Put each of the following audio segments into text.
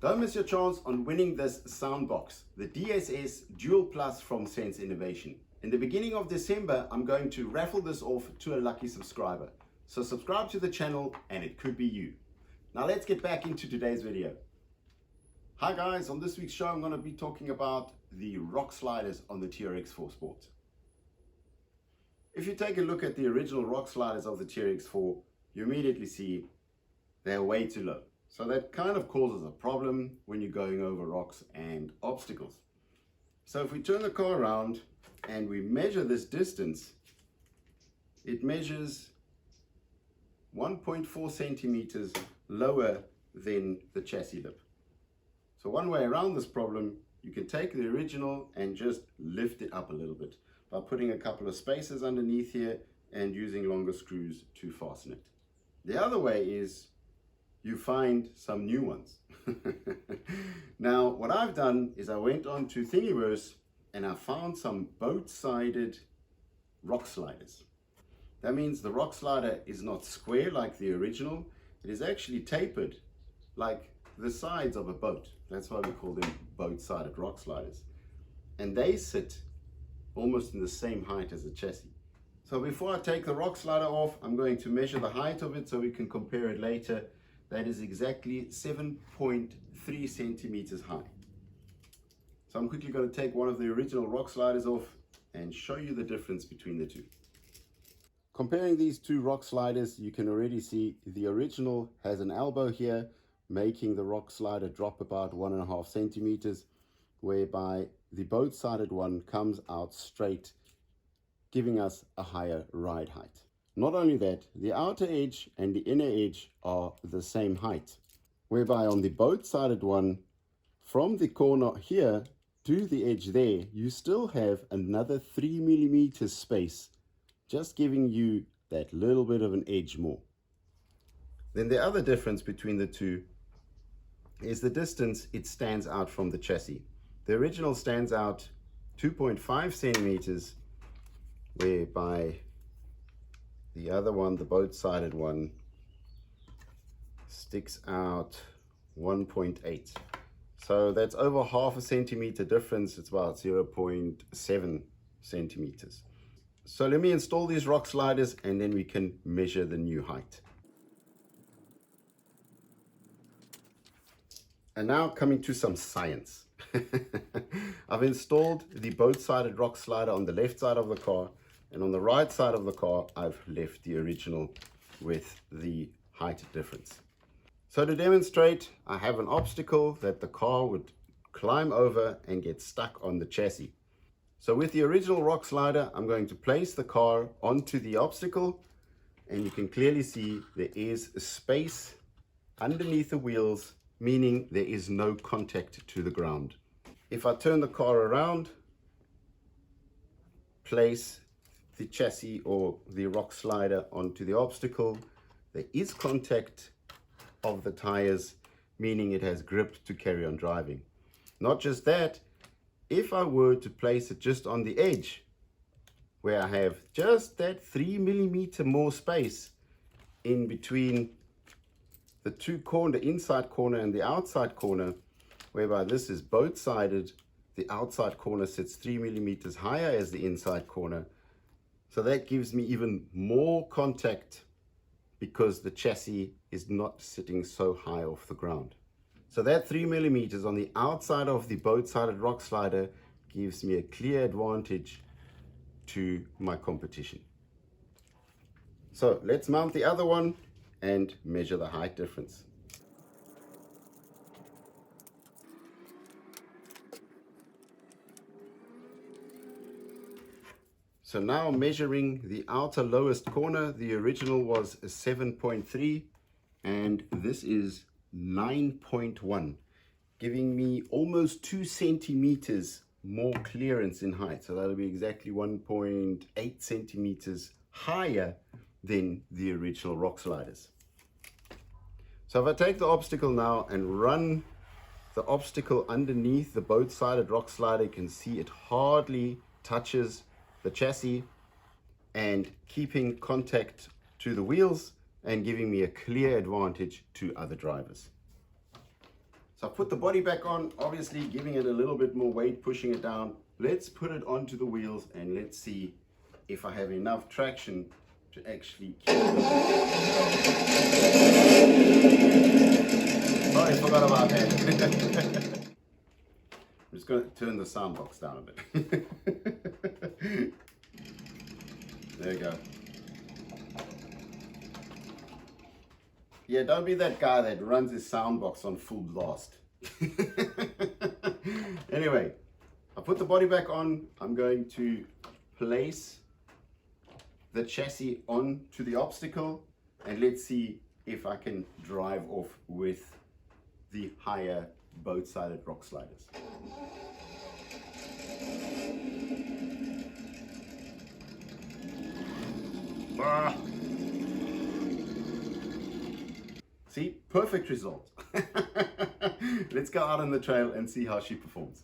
Don't miss your chance on winning this soundbox, the ESS Dual Plus from Sense Innovation. In the beginning of December, I'm going to raffle this off to a lucky subscriber. So subscribe to the channel and it could be you. Now let's get back into today's video. Hi guys, on this week's show I'm going to be talking about the rock sliders on the TRX Surfboard. If you take a look at the original rock sliders of the TRX 4, you immediately see they're way too low. So that kind of causes a problem when you're going over rocks and obstacles. So if we turn the car around and we measure this distance, it measures 1.4 centimeters lower than the chassis lip. So one way around this problem, you can take the original and just lift it up a little bit by putting a couple of spacers underneath here and using longer screws to fasten it. The other way is you find some new ones. Now, what I've done is I went on to Thingiverse and I found some boat-sided rock sliders. That means the rock slider is not square like the original. It is actually tapered like the sides of a boat. That's why we call them boat-sided rock sliders. And they sit almost in the same height as the chassis. So before I take the rock slider off, I'm going to measure the height of it so we can compare it later. That is exactly 7.3 centimeters high. So I'm quickly going to take one of the original rock sliders off and show you the difference between the two. Comparing these two rock sliders, you can already see the original has an elbow here, making the rock slider drop about 1.5 centimeters, whereby the boat-sided one comes out straight, giving us a higher ride height. Not only that, the outer edge and the inner edge are the same height, whereby on the boat-sided one, from the corner here to the edge there, you still have another 3 millimeters space, just giving you that little bit of an edge more. Then the other difference between the two is the distance it stands out from the chassis. The original stands out 2.5 centimeters, whereby the other one, the boat-sided one, sticks out 1.8. So that's over 0.5 centimeter difference. It's about 0.7 centimeters. So let me install these rock sliders and then we can measure the new height. And now coming to some science. I've installed the boat-sided rock slider on the left side of the car, and on the right side of the car, I've left the original with the height difference. So to demonstrate, I have an obstacle that the car would climb over and get stuck on the chassis. So with the original rock slider, I'm going to place the car onto the obstacle, and you can clearly see there is a space underneath the wheels, meaning there is no contact to the ground. If I turn the car around, place the chassis or the rock slider onto the obstacle, there is contact of the tires, meaning it has grip to carry on driving. Not just that, if I were to place it just on the edge, where I have just that 3 millimeter more space in between the two corners, the inside corner and the outside corner, whereby this is boat-sided, the outside corner sits 3 millimeters higher as the inside corner. So that gives me even more contact because the chassis is not sitting so high off the ground. So that 3 millimeters on the outside of the boat-sided rock slider gives me a clear advantage to my competition. So let's mount the other one and measure the height difference. So now measuring the outer lowest corner, the original was a 7.3 and this is 9.1, giving me almost 2 centimeters more clearance in height. So that'll be exactly 1.8 centimeters higher than the original rock sliders. So if I take the obstacle now and run the obstacle underneath the boat-sided rock slider, you can see it hardly touches the chassis and keeping contact to the wheels and giving me a clear advantage to other drivers. So I put the body back on, obviously giving it a little bit more weight, pushing it down. Let's put it onto the wheels and let's see if I have enough traction to actually keep it. Sorry, forgot about that. I'm just going to turn the sound box down a bit. There you go. Yeah, don't be that guy that runs his sound box on full blast. Anyway, I put the body back on. I'm going to place the chassis onto the obstacle and let's see if I can drive off with the higher boat-sided rock sliders. Ah. See, perfect result. Let's go out on the trail and see how she performs.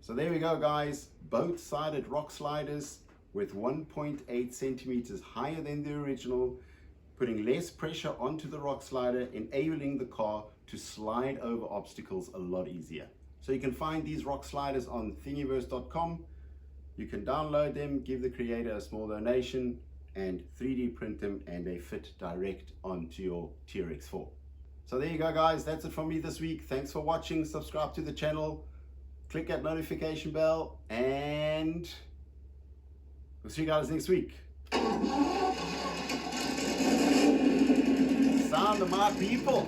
So there we go, guys. Both-sided rock sliders with 1.8 centimeters higher than the original, putting less pressure onto the rock slider, enabling the car to slide over obstacles a lot easier. So you can find these rock sliders on thingiverse.com. You can download them, give the creator a small donation, and 3D print them, and they fit direct onto your TRX 4. So there you go, guys. That's it from me this week. Thanks for watching. Subscribe to the channel. Click that notification bell, and we'll see you guys next week. Sound of my people.